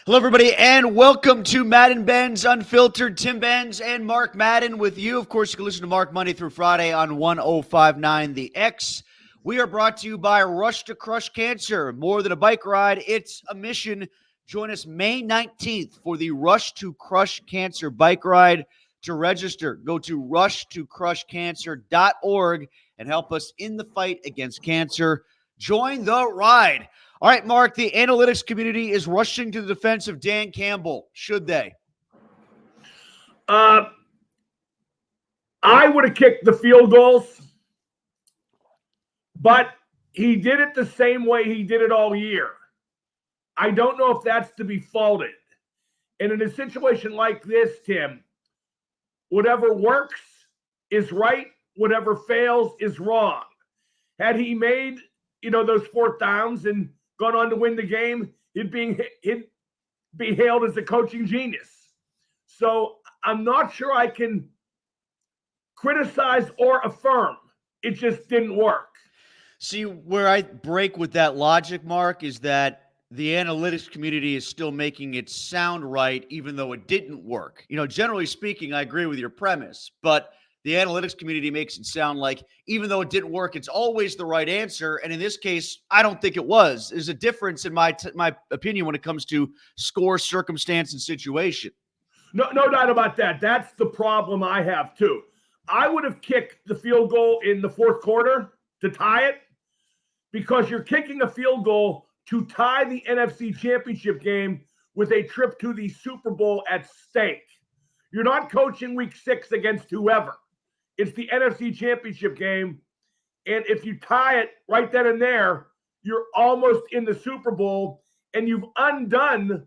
Hello, everybody, and welcome to Madden Benz Unfiltered. Tim Benz and Mark Madden with you. Of course, you can listen to Mark Monday through Friday on 1059 The X. We are brought to you by Rush to Crush Cancer. More than a bike ride, it's a mission. Join us May 19th for the Rush to Crush Cancer bike ride. To register, go to rushtocrushcancer.org and help us in the fight against cancer. Join the ride. All right, Mark, the analytics community is rushing to the defense of Dan Campbell. Should they? I would have kicked the field goals, but he did it the same way he did it all year. I don't know if that's to be faulted. And in a situation like this, Tim, whatever works is right, whatever fails is wrong. Had he made, those fourth downs and gone on to win the game, he'd be hailed as a coaching genius. So I'm not sure I can criticize or affirm. It just didn't work. See, where I break with that logic, Mark, is that the analytics community is still making it sound right, even though it didn't work. Generally speaking, I agree with your premise, but the analytics community makes it sound like even though it didn't work, it's always the right answer. And in this case, I don't think it was. There's a difference in my opinion when it comes to score, circumstance, and situation. No doubt about that. That's the problem I have too. I would have kicked the field goal in the fourth quarter to tie it because you're kicking a field goal to tie the NFC Championship game with a trip to the Super Bowl at stake. You're not coaching week 6 against whoever. It's the NFC Championship game. And if you tie it right then and there, you're almost in the Super Bowl, and you've undone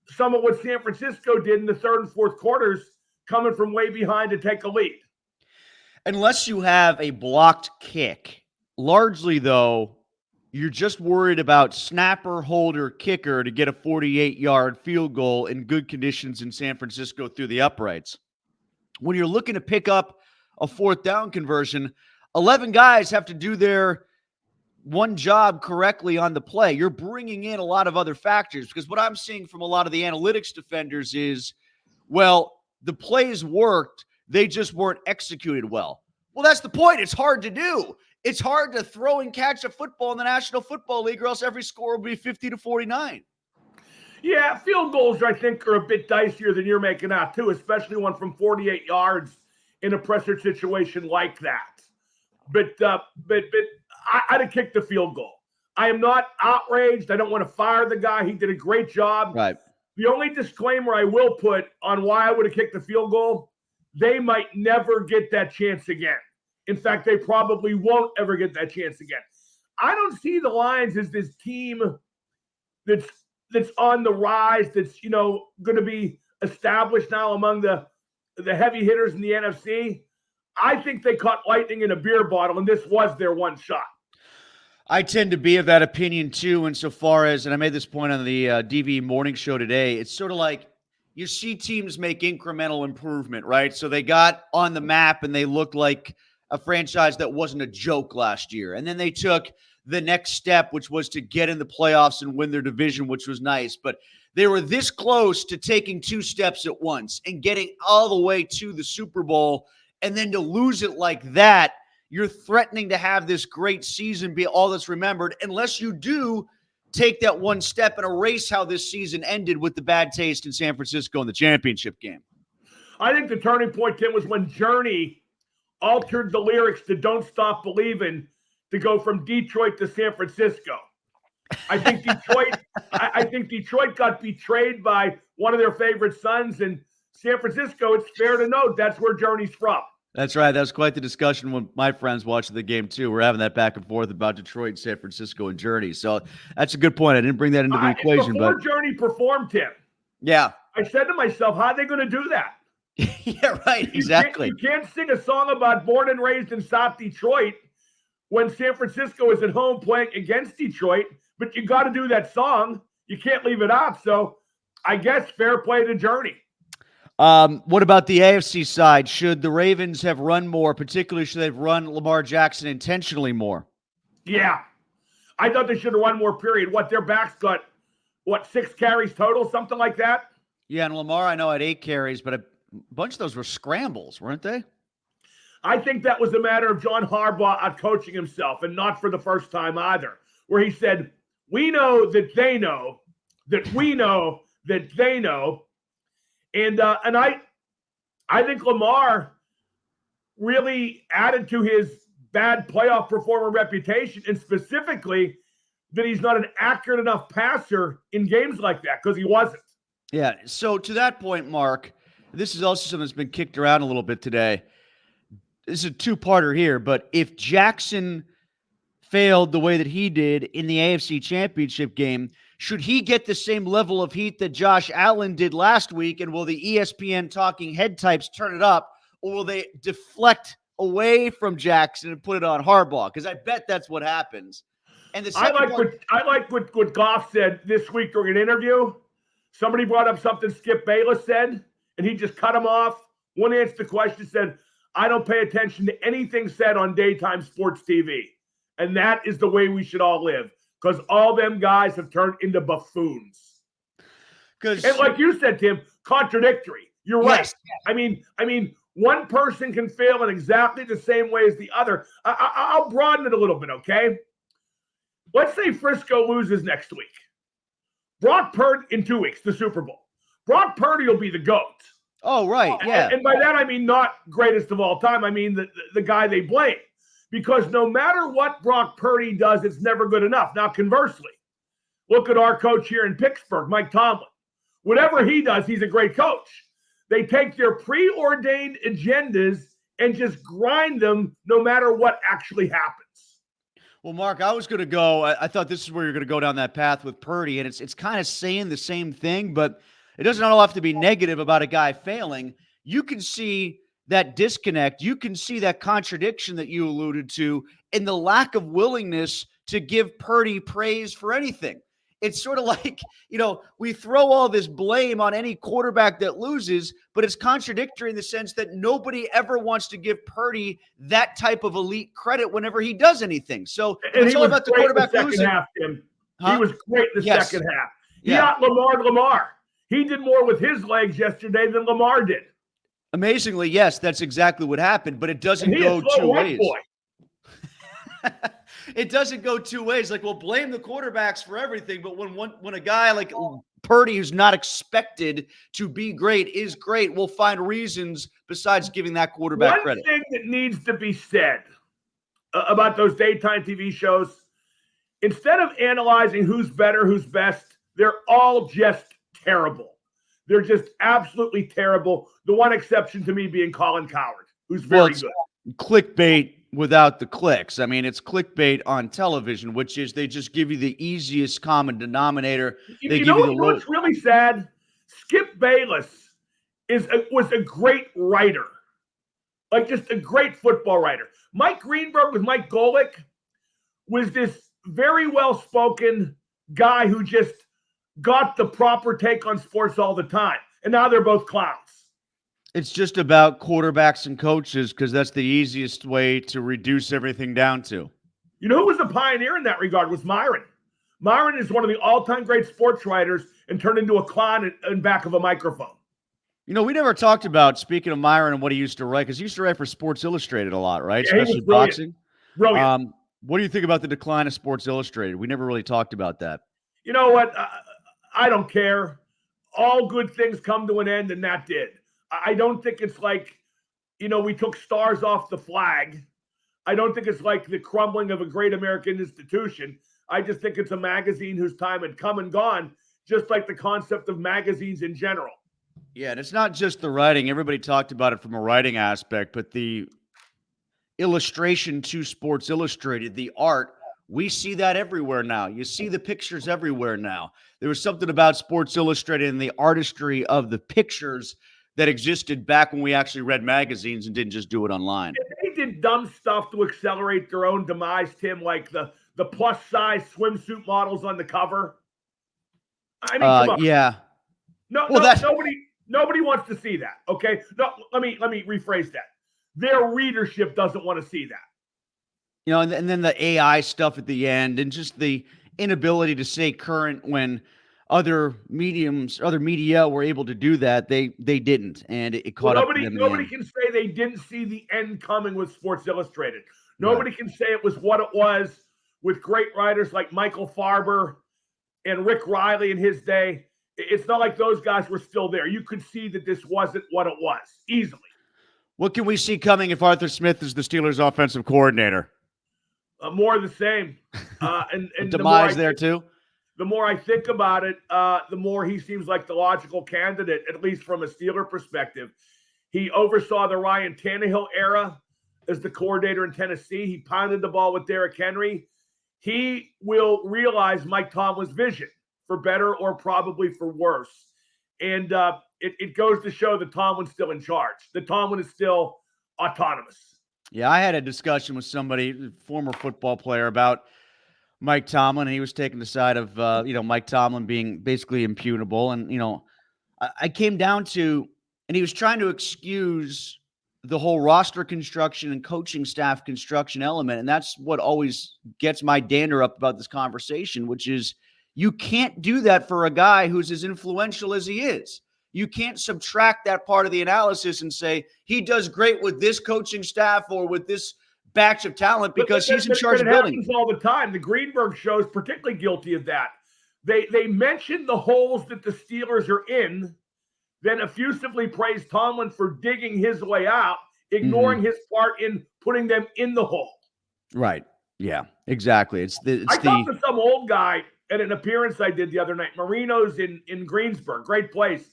some of what San Francisco did in the third and fourth quarters, coming from way behind to take a lead. Unless you have a blocked kick, largely, though, you're just worried about snapper, holder, kicker to get a 48-yard field goal in good conditions in San Francisco through the uprights. When you're looking to pick up a fourth down conversion, 11 guys have to do their one job correctly on the play. You're bringing in a lot of other factors because what I'm seeing from a lot of the analytics defenders is, well, the plays worked, they just weren't executed well. Well, that's the point. It's hard to do. It's hard to throw and catch a football in the National Football League or else every score will be 50-49. Yeah, field goals, I think, are a bit dicier than you're making out, too, especially one from 48 yards in a pressure situation like that. But I'd have kicked the field goal. I am not outraged. I don't want to fire the guy. He did a great job. Right. The only disclaimer I will put on why I would have kicked the field goal, they might never get that chance again. In fact, they probably won't ever get that chance again. I don't see the Lions as this team that's on the rise, that's, going to be established now among the heavy hitters in the NFC. I think they caught lightning in a beer bottle, and this was their one shot. I tend to be of that opinion, too, insofar as, and I made this point on the DV morning show today, it's sort of like you see teams make incremental improvement, right? So they got on the map, and they looked like a franchise that wasn't a joke last year. And then they took the next step, which was to get in the playoffs and win their division, which was nice. But they were this close to taking 2 steps at once and getting all the way to the Super Bowl. And then to lose it like that, you're threatening to have this great season be all that's remembered unless you do take that one step and erase how this season ended with the bad taste in San Francisco in the championship game. I think the turning point, Tim, was when Journey altered the lyrics to Don't Stop Believin' to go from Detroit to San Francisco. I think Detroit got betrayed by one of their favorite sons, and San Francisco, it's fair to note, that's where Journey's from. That's right. That was quite the discussion when my friends watched the game, too. We're having that back and forth about Detroit, San Francisco, and Journey. So that's a good point. I didn't bring that into the equation. Before Journey performed, Tim, yeah, I said to myself, how are they going to do that? Yeah, right. Exactly. You can't sing a song about born and raised in South Detroit when San Francisco is at home playing against Detroit, but you got to do that song. You can't leave it out. So I guess fair play to Journey. What about the AFC side? Should the Ravens have run more? Particularly, should they have run Lamar Jackson intentionally more? Yeah. I thought they should have run more, period. What, their backs got 6 carries total, something like that? Yeah, and Lamar, I know, had 8 carries, but a bunch of those were scrambles, weren't they? I think that was a matter of John Harbaugh out-coaching himself, and not for the first time either, where he said, we know that they know that we know that they know. And I think Lamar really added to his bad playoff performer reputation, and specifically that he's not an accurate enough passer in games like that, because he wasn't. Yeah, so to that point, Mark, this is also something that's been kicked around a little bit today. This is a two-parter here, but if Jackson failed the way that he did in the AFC Championship game, should he get the same level of heat that Josh Allen did last week, and will the ESPN talking head types turn it up, or will they deflect away from Jackson and put it on Harbaugh? Because I bet that's what happens. And the I like what Goff said this week during an interview. Somebody brought up something Skip Bayless said, and he just cut him off. One answered the question, said, I don't pay attention to anything said on daytime sports TV. And that is the way we should all live, because all them guys have turned into buffoons. And like you said, Tim, contradictory. You're right. Yes. I mean, one person can fail in exactly the same way as the other. I'll broaden it a little bit, okay? Let's say Frisco loses next week. Brock Purdy in 2 weeks, the Super Bowl. Brock Purdy will be the GOAT. Oh, right, yeah. And by that, I mean not greatest of all time. I mean the guy they blame. Because no matter what Brock Purdy does, it's never good enough. Now, conversely, look at our coach here in Pittsburgh, Mike Tomlin. Whatever he does, he's a great coach. They take their preordained agendas and just grind them no matter what actually happens. Well, Mark, I was going to go. I thought this is where you're going to go down that path with Purdy, and it's kind of saying the same thing, but it doesn't all have to be negative about a guy failing. You can see that disconnect. You can see that contradiction that you alluded to in the lack of willingness to give Purdy praise for anything. It's sort of like, we throw all this blame on any quarterback that loses, but it's contradictory in the sense that nobody ever wants to give Purdy that type of elite credit whenever he does anything. So it's all about the quarterback losing. Half, Tim. Huh? He was great in the second half. He got Lamar. He did more with his legs yesterday than Lamar did. Amazingly, yes, that's exactly what happened, but it doesn't go two ways. It doesn't go two ways. Like, we'll blame the quarterbacks for everything, but when a guy like Purdy, who's not expected to be great, is great, we'll find reasons besides giving that quarterback credit. One thing that needs to be said about those daytime TV shows, instead of analyzing who's better, who's best, they're all just terrible. They're just absolutely terrible. The one exception to me being Colin Cowherd, who's very good. Clickbait without the clicks. I mean, it's clickbait on television, which is they just give you the easiest common denominator. You know what's really sad? Skip Bayless was a great writer, like just a great football writer. Mike Greenberg with Mike Golick was this very well-spoken guy who just got the proper take on sports all the time. And now they're both clowns. It's just about quarterbacks and coaches because that's the easiest way to reduce everything down to. You know who was a pioneer in that regard was Myron. Myron is one of the all-time great sports writers and turned into a clown in back of a microphone. We never talked about, speaking of Myron and what he used to write, because he used to write for Sports Illustrated a lot, right? Yeah, especially boxing. Brilliant. What do you think about the decline of Sports Illustrated? We never really talked about that. You know what? I don't care. All good things come to an end, and that did. I don't think it's like, we took stars off the flag. I don't think it's like the crumbling of a great American institution. I just think it's a magazine whose time had come and gone, just like the concept of magazines in general. Yeah, and it's not just the writing. Everybody talked about it from a writing aspect, but the illustration to Sports Illustrated, the art, we see that everywhere now. You see the pictures everywhere now. There was something about Sports Illustrated and the artistry of the pictures that existed back when we actually read magazines and didn't just do it online. They did dumb stuff to accelerate their own demise, Tim, like the plus-size swimsuit models on the cover. I mean, come on. Yeah. Nobody wants to see that, okay? No, let me rephrase that. Their readership doesn't want to see that. And then the AI stuff at the end and just the inability to stay current when other media were able to do that. They didn't, and it caught up to them. Nobody can say they didn't see the end coming with Sports Illustrated. Nobody Right. can say it was what it was with great writers like Michael Farber and Rick Riley in his day. It's not like those guys were still there. You could see that this wasn't what it was easily. What can we see coming if Arthur Smith is the Steelers' offensive coordinator? More of the same. And Demise there too? The more I think about it, the more he seems like the logical candidate, at least from a Steeler perspective. He oversaw the Ryan Tannehill era as the coordinator in Tennessee. He pounded the ball with Derrick Henry. He will realize Mike Tomlin's vision, for better or probably for worse. And it goes to show that Tomlin's still in charge, that Tomlin is still autonomous. Yeah, I had a discussion with somebody, former football player, about Mike Tomlin, and he was taking the side of Mike Tomlin being basically impunable. And I came down to, and he was trying to excuse the whole roster construction and coaching staff construction element, and that's what always gets my dander up about this conversation, which is you can't do that for a guy who's as influential as he is. You can't subtract that part of the analysis and say he does great with this coaching staff or with this batch of talent because he's in charge of building. It happens all the time. The Greenberg show is particularly guilty of that. They mention the holes that the Steelers are in, then effusively praise Tomlin for digging his way out, ignoring his part in putting them in the hole. Right. Yeah, exactly. I talked to some old guy at an appearance I did the other night, Marino's in Greensburg, great place.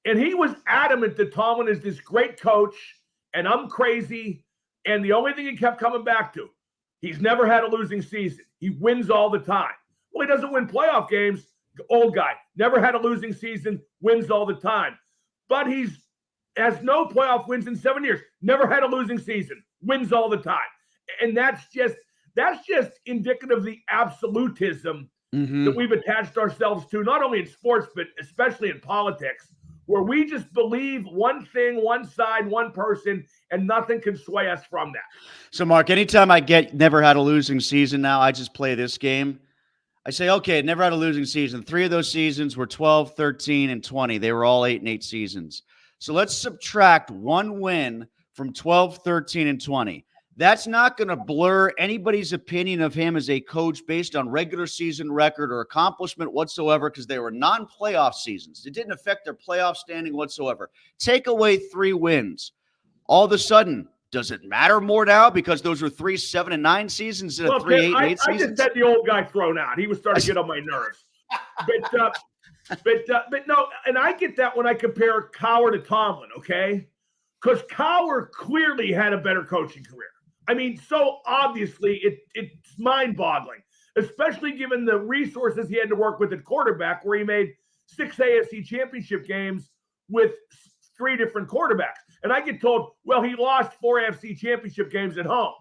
And he was adamant that Tomlin is this great coach, and I'm crazy. And the only thing he kept coming back to, he's never had a losing season. He wins all the time. Well, he doesn't win playoff games. Old guy, never had a losing season, wins all the time. But has no playoff wins in 7 years. Never had a losing season, wins all the time. And that's just indicative of the absolutism that we've attached ourselves to, not only in sports, but especially in politics, where we just believe one thing, one side, one person, and nothing can sway us from that. So, Mark, anytime I get never had a losing season now, I just play this game. I say, okay, never had a losing season. 3 of those seasons were 12, 13, and 20. They were all 8-8 seasons. So let's subtract one win from 12, 13, and 20. That's not going to blur anybody's opinion of him as a coach based on regular season record or accomplishment whatsoever, because they were non-playoff seasons. It didn't affect their playoff standing whatsoever. Take away 3 wins. All of a sudden, does it matter more now because those were 3 7-9 seasons instead of 3 8-8 seasons? I just had the old guy thrown out. He was starting to get on my nerves. But no, and I get that when I compare Cowher to Tomlin, okay? Because Cowher clearly had a better coaching career. I mean, so obviously it's mind-boggling, especially given the resources he had to work with at quarterback, where he made 6 AFC championship games with 3 different quarterbacks. And I get told, well, he lost 4 AFC championship games at home.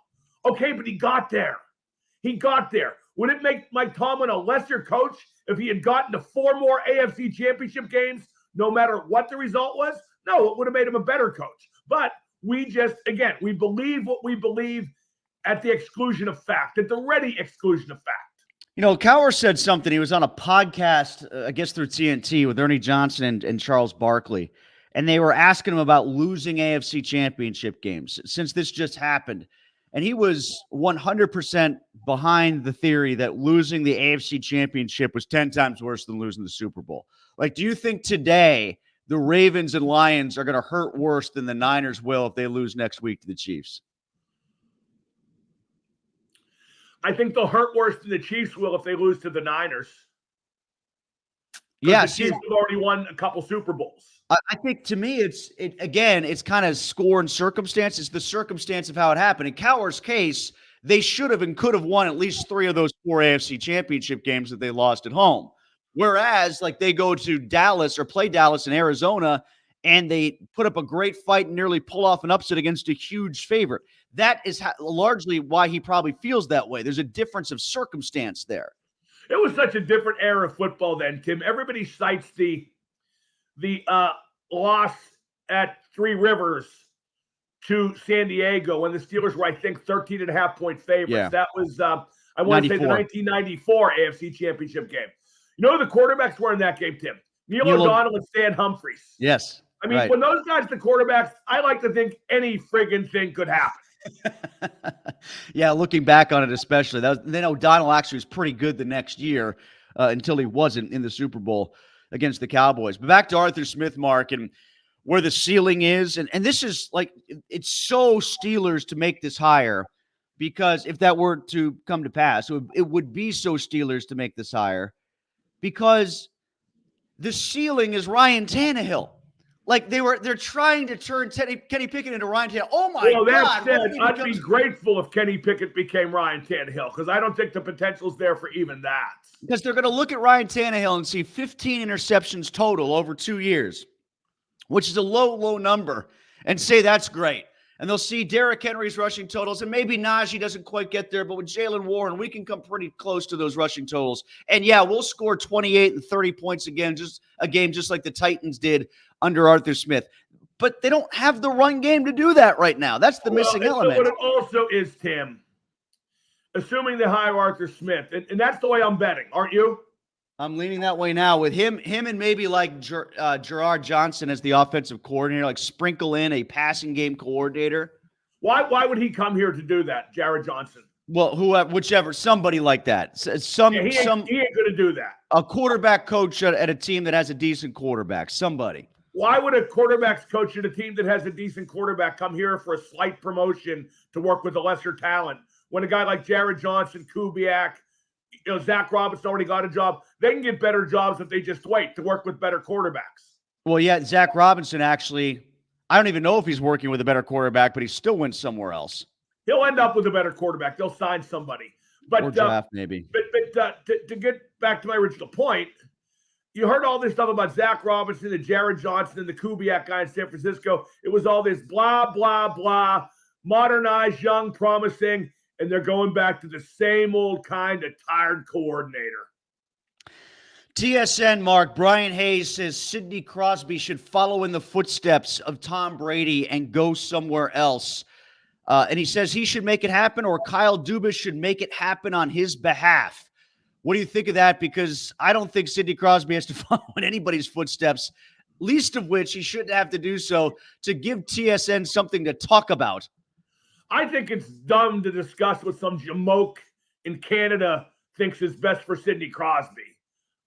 Okay, but he got there. He got there. Would it make Mike Tomlin a lesser coach if he had gotten to 4 more AFC championship games, no matter what the result was? No, it would have made him a better coach. But we we believe what we believe at the exclusion of fact, at the ready exclusion of fact. Cowher said something. He was on a podcast, I guess through TNT, with Ernie Johnson and Charles Barkley. And they were asking him about losing AFC championship games since this just happened. And he was 100% behind the theory that losing the AFC championship was 10 times worse than losing the Super Bowl. Like, do you think today the Ravens and Lions are going to hurt worse than the Niners will if they lose next week to the Chiefs? I think they'll hurt worse than the Chiefs will if they lose to the Niners. Yeah, the Chiefs have already won a couple Super Bowls. I think to me, it's kind of score and circumstance. It's the circumstance of how it happened. In Cowher's case, they should have and could have won at least 3 of those 4 AFC championship games that they lost at home. Whereas, like, they go to Dallas or play Dallas in Arizona, and they put up a great fight and nearly pull off an upset against a huge favorite. That is largely why he probably feels that way. There's a difference of circumstance there. It was such a different era of football then, Tim. Everybody cites the loss at 3 Rivers to San Diego when the Steelers were, I think, 13.5-point favorites. Yeah. That was, I want to say, the 1994 AFC Championship game. You know who the quarterbacks were in that game, Tim? Neil O'Donnell and Stan Humphries. Yes. I mean, when those guys, the quarterbacks, I like to think any friggin' thing could happen. Yeah, looking back on it especially. Then O'Donnell actually was pretty good the next year until he wasn't in the Super Bowl against the Cowboys. But back to Arthur Smith, Mark, and where the ceiling is. And this is like, it's so Steelers to make this hire, because if that were to come to pass, it would be so Steelers to make this hire, because the ceiling is Ryan Tannehill. Like they're trying to turn Kenny Pickett into Ryan Tannehill. Oh my God! That said, I'd be grateful if Kenny Pickett became Ryan Tannehill, because I don't think the potential's there for even that. Because they're going to look at Ryan Tannehill and see 15 interceptions total over 2 years, which is a low number, and say that's great. And they'll see Derrick Henry's rushing totals, and maybe Najee doesn't quite get there, but with Jalen Warren, we can come pretty close to those rushing totals. And yeah, we'll score 28 and 30 points again, just like the Titans did under Arthur Smith. But they don't have the run game to do that right now. That's the missing element. What it also is, Tim, assuming they hire Arthur Smith, and that's the way I'm betting, aren't you? I'm leaning that way now with him and maybe like Gerard Johnson as the offensive coordinator, like sprinkle in a passing game coordinator. Why would he come here to do that, Jared Johnson? Well, whichever, somebody like that. He ain't going to do that. A quarterback coach at a team that has a decent quarterback, somebody. Why would a quarterbacks coach at a team that has a decent quarterback come here for a slight promotion to work with a lesser talent, when a guy like Jared Johnson, Kubiak, Zach Robinson already got a job? They can get better jobs if they just wait to work with better quarterbacks. Well, yeah, Zach Robinson actually, I don't even know if he's working with a better quarterback, but he still went somewhere else. He'll end up with a better quarterback. They'll sign somebody. Or draft maybe. But to get back to my original point, you heard all this stuff about Zach Robinson and Jared Johnson and the Kubiak guy in San Francisco. It was all this blah, blah, blah, modernized, young, promising, and they're going back to the same old kind of tired coordinator. TSN, Mark, Brian Hayes says Sidney Crosby should follow in the footsteps of Tom Brady and go somewhere else. And he says he should make it happen, or Kyle Dubas should make it happen on his behalf. What do you think of that? Because I don't think Sidney Crosby has to follow in anybody's footsteps, least of which he shouldn't have to do so to give TSN something to talk about. I think it's dumb to discuss what some jamoke in Canada thinks is best for Sidney Crosby.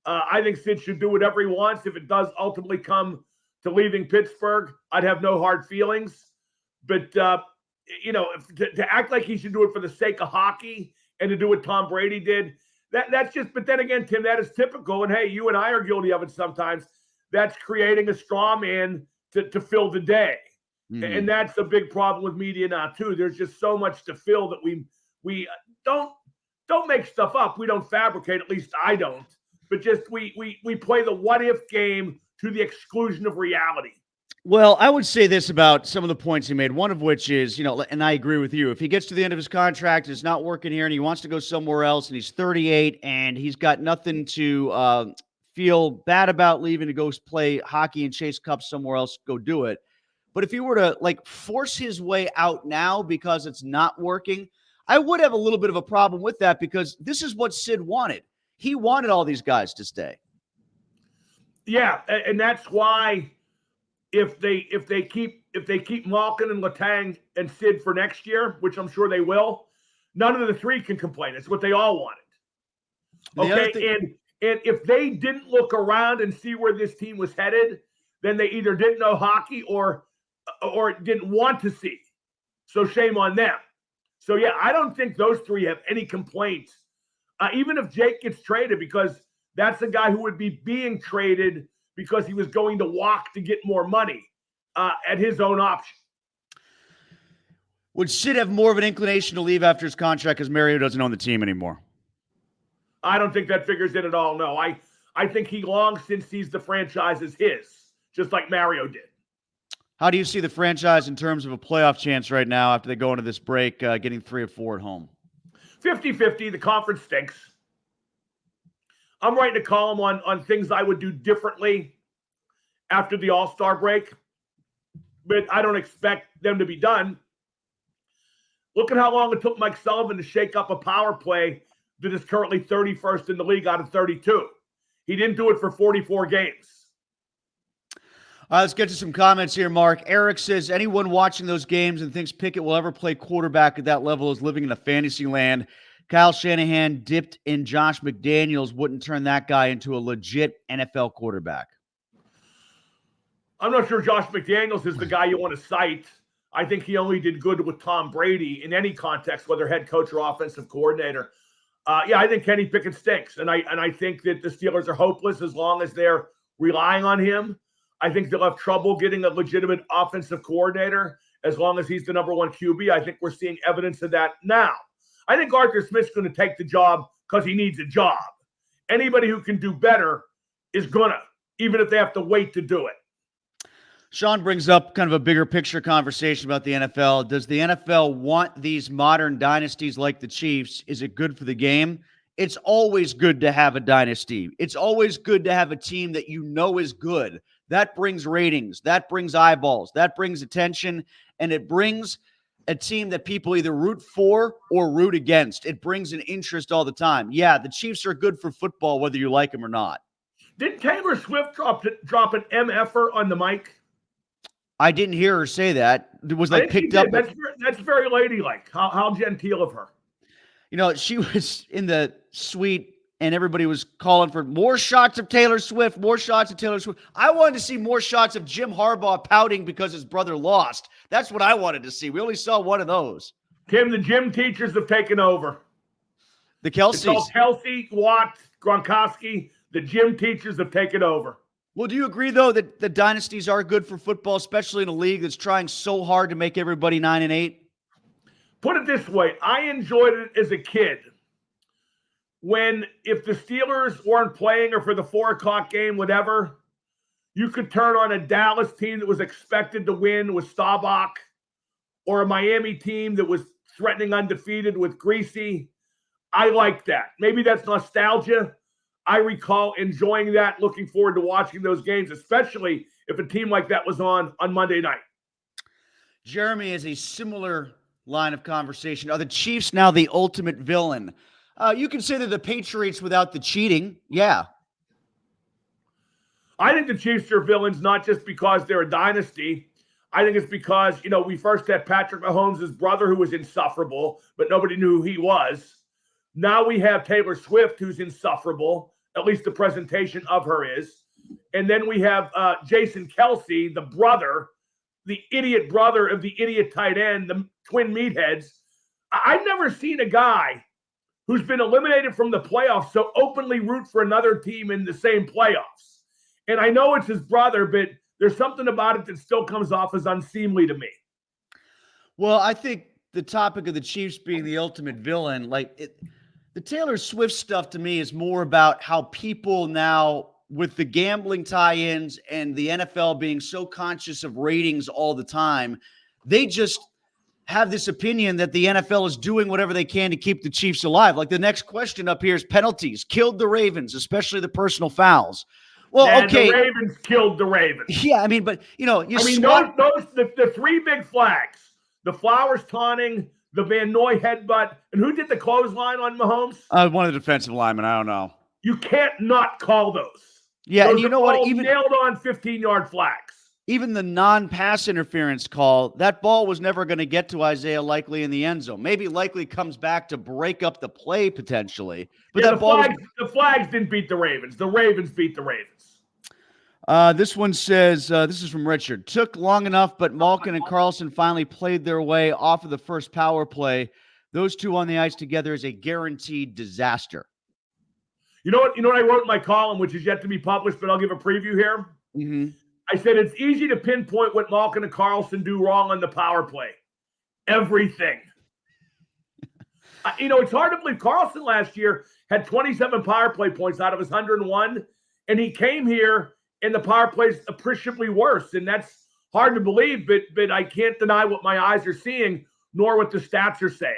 I think Sid should do whatever he wants. If it does ultimately come to leaving Pittsburgh, I'd have no hard feelings. But, to act like he should do it for the sake of hockey and to do what Tom Brady did, that's just, but then again, Tim, that is typical. And hey, you and I are guilty of it sometimes. That's creating a straw man to fill the day. Mm-hmm. And that's a big problem with media now too. There's just so much to fill that we don't make stuff up. We don't fabricate, at least I don't. But just we play the what if game to the exclusion of reality. Well, I would say this about some of the points he made, one of which is, and I agree with you, if he gets to the end of his contract, it's not working here and he wants to go somewhere else, and he's 38 and he's got nothing to feel bad about leaving to go play hockey and chase cups somewhere else, go do it. But if he were to force his way out now because it's not working, I would have a little bit of a problem with that, because this is what Sid wanted. He wanted all these guys to stay. Yeah, and that's why if they keep Malkin and Letang and Sid for next year, which I'm sure they will, none of the three can complain. It's what they all wanted. Okay, and if they didn't look around and see where this team was headed, then they either didn't know hockey or didn't want to see. So shame on them. So yeah, I don't think those three have any complaints. Even if Jake gets traded, because that's a guy who would be being traded because he was going to walk to get more money at his own option. Would Sid have more of an inclination to leave after his contract because Mario doesn't own the team anymore? I don't think that figures in at all, no. I think he long since sees the franchise as his, just like Mario did. How do you see the franchise in terms of a playoff chance right now after they go into this break, getting 3 or 4 at home? 50-50. The conference stinks. I'm writing a column on things I would do differently after the All-Star break, but I don't expect them to be done. Look at how long it took Mike Sullivan to shake up a power play that is currently 31st in the league out of 32. He didn't do it for 44 games. Let's get to some comments here, Mark. Eric says, anyone watching those games and thinks Pickett will ever play quarterback at that level is living in a fantasy land. Kyle Shanahan dipped in Josh McDaniels wouldn't turn that guy into a legit NFL quarterback. I'm not sure Josh McDaniels is the guy you want to cite. I think he only did good with Tom Brady in any context, whether head coach or offensive coordinator. I think Kenny Pickett stinks. And I think that the Steelers are hopeless as long as they're relying on him. I think they'll have trouble getting a legitimate offensive coordinator as long as he's the number one QB. I think we're seeing evidence of that now. I think Arthur Smith's going to take the job because he needs a job. Anybody who can do better is going to, even if they have to wait to do it. Sean brings up kind of a bigger picture conversation about the NFL. Does the NFL want these modern dynasties like the Chiefs? Is it good for the game? It's always good to have a dynasty. It's always good to have a team that you know is good. That brings ratings. That brings eyeballs. That brings attention. And it brings a team that people either root for or root against. It brings an interest all the time. Yeah, the Chiefs are good for football, whether you like them or not. Didn't Taylor Swift drop an MFer on the mic? I didn't hear her say that. It was like picked up. That's very ladylike. How genteel of her. You know, she was in the suite and everybody was calling for more shots of Taylor Swift, more shots of Taylor Swift. I wanted to see more shots of Jim Harbaugh pouting because his brother lost. That's what I wanted to see. We only saw one of those. Tim, the gym teachers have taken over. The Kelseys. It's all Kelsey, Watt, Gronkowski. The gym teachers have taken over. Well, do you agree, though, that the dynasties are good for football, especially in a league that's trying so hard to make everybody 9-8? Put it this way. I enjoyed it as a kid when, if the Steelers weren't playing or for the 4 o'clock game, whatever, you could turn on a Dallas team that was expected to win with Staubach or a Miami team that was threatening undefeated with Greasy. I like that. Maybe that's nostalgia. I recall enjoying that, looking forward to watching those games, especially if a team like that was on Monday night. Jeremy has a similar line of conversation. Are the Chiefs now the ultimate villain? You can say they're the Patriots without the cheating. Yeah. I think the Chiefs are villains not just because they're a dynasty. I think it's because, we first had Patrick Mahomes' brother who was insufferable, but nobody knew who he was. Now we have Taylor Swift, who's insufferable. At least the presentation of her is. And then we have Jason Kelsey, the brother, the idiot brother of the idiot tight end, the twin meatheads. I've never seen a guy who's been eliminated from the playoffs so openly root for another team in the same playoffs. And I know it's his brother, but there's something about it that still comes off as unseemly to me. Well, I think the topic of the Chiefs being the ultimate villain, the Taylor Swift stuff to me is more about how people now, with the gambling tie-ins and the NFL being so conscious of ratings all the time, they just have this opinion that the NFL is doing whatever they can to keep the Chiefs alive. Like the next question up here is penalties. Killed the Ravens, especially the personal fouls. Well, and okay. The Ravens killed the Ravens. Yeah, but the 3 big flags, the Flowers taunting, the Van Noy headbutt, and who did the clothesline on Mahomes? One of the defensive linemen. I don't know. You can't not call those. Yeah, those and you know what? Even nailed on 15-yard flags. Even the non-pass interference call, that ball was never going to get to Isaiah Likely in the end zone. Maybe Likely comes back to break up the play potentially, but the flags didn't beat the Ravens. The Ravens beat the Ravens. This one says, this is from Richard. Took long enough, but Malkin and Carlson finally played their way off of the first power play. Those two on the ice together is a guaranteed disaster. You know what I wrote in my column, which is yet to be published, but I'll give a preview here. Mm-hmm. I said it's easy to pinpoint what Malkin and Carlson do wrong on the power play. Everything. It's hard to believe Carlson last year had 27 power play points out of his 101, and he came here and the power play's appreciably worse. And that's hard to believe, but I can't deny what my eyes are seeing, nor what the stats are saying.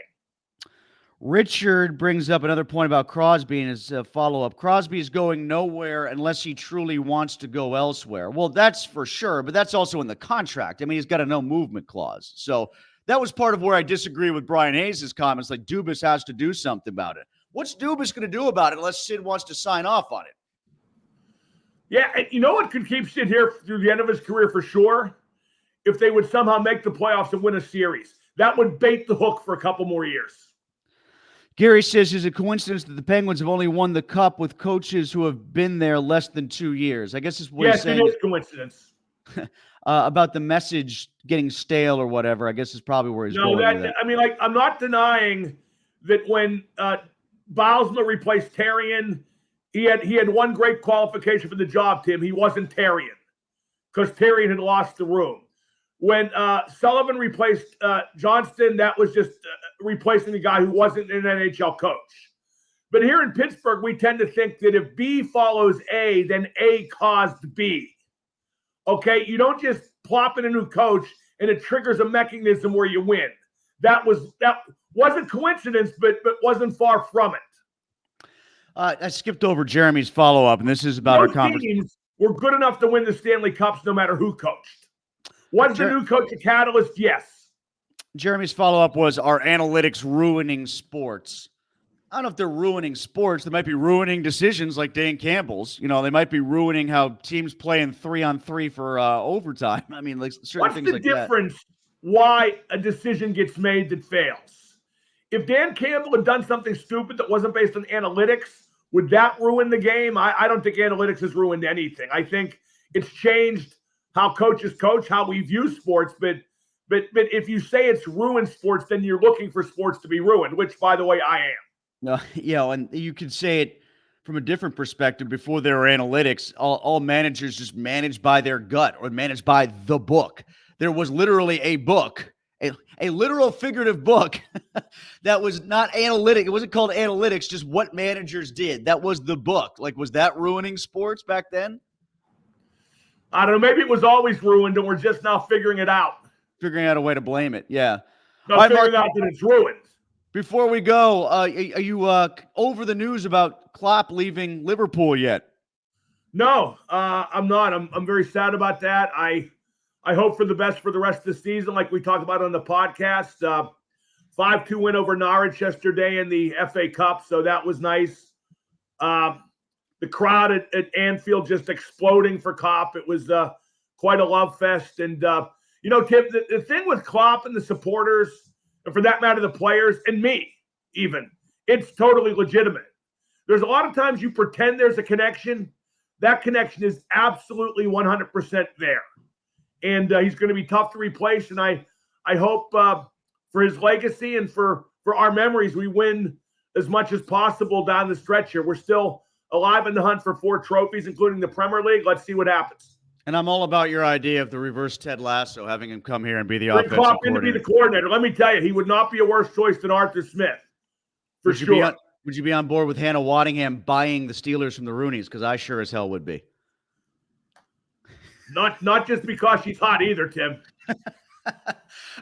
Richard brings up another point about Crosby and his follow-up. Crosby is going nowhere unless he truly wants to go elsewhere. Well, that's for sure, but that's also in the contract. I mean, he's got a no-movement clause. So that was part of where I disagree with Brian Hayes' comments, like Dubas has to do something about it. What's Dubas going to do about it unless Sid wants to sign off on it? Yeah, and you know what could keep Sid here through the end of his career for sure? If they would somehow make the playoffs and win a series. That would bait the hook for a couple more years. Gary says, is it a coincidence that the Penguins have only won the cup with coaches who have been there less than 2 years? I guess is what he's saying. Yes, it is coincidence. About the message getting stale or whatever, I guess is probably where he's going with that. I mean, like, I'm not denying that when Bylsma replaced Therrien, he had one great qualification for the job, Tim. He wasn't Therrien because Therrien had lost the room. When Sullivan replaced Johnston, that was just replacing the guy who wasn't an NHL coach. But here in Pittsburgh, we tend to think that if B follows A, then A caused B. Okay, you don't just plop in a new coach and it triggers a mechanism where you win. That wasn't coincidence, but wasn't far from it. I skipped over Jeremy's follow-up, and this is about our conversation. Teams were good enough to win the Stanley Cups no matter who coached. Was the new coach a catalyst? Yes. Jeremy's follow-up was, are analytics ruining sports? I don't know if they're ruining sports. They might be ruining decisions like Dan Campbell's. You know, they might be ruining how teams play in 3-on-3 for overtime. I mean, like certain things like that. What's the difference why a decision gets made that fails? If Dan Campbell had done something stupid that wasn't based on analytics, would that ruin the game? I don't think analytics has ruined anything. I think it's changed how coaches coach, how we view sports. But if you say it's ruined sports, then you're looking for sports to be ruined, which, by the way, I am. No, yeah, and you could say it from a different perspective. Before there were analytics, all managers just managed by their gut or managed by the book. There was literally a book, a literal figurative book that was not analytic. It wasn't called analytics, just what managers did. That was the book. Like, was that ruining sports back then? I don't know. Maybe it was always ruined and we're just now figuring it out. Figuring out a way to blame it, yeah. No, figuring out that it's ruined. Before we go, are you over the news about Klopp leaving Liverpool yet? No, I'm not. I'm very sad about that. I hope for the best for the rest of the season, like we talked about on the podcast. 5-2 win over Norwich yesterday in the FA Cup, so that was nice. The crowd at Anfield just exploding for Klopp. It was quite a love fest. And, Tim, the thing with Klopp and the supporters, and for that matter, the players, and me even, it's totally legitimate. There's a lot of times you pretend there's a connection. That connection is absolutely 100% there. And he's going to be tough to replace. And I hope for his legacy and for our memories, we win as much as possible down the stretch here. We're still alive in the hunt for 4 trophies, including the Premier League. Let's see what happens. And I'm all about your idea of the reverse Ted Lasso, having him come here and be the offensive coordinator. To be the coordinator. Let me tell you, he would not be a worse choice than Arthur Smith, for sure. Would you be on board with Hannah Waddingham buying the Steelers from the Rooneys? Because I sure as hell would be. Not just because she's hot either, Tim.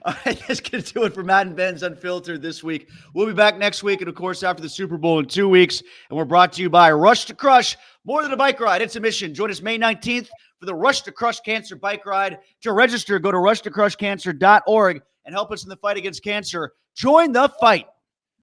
All right, that's going to do it for Madden Benz Unfiltered this week. We'll be back next week and, of course, after the Super Bowl in 2 weeks. And we're brought to you by Rush to Crush. More than a bike ride, it's a mission. Join us May 19th for the Rush to Crush Cancer Bike Ride. To register, go to rushtocrushcancer.org and help us in the fight against cancer. Join the fight.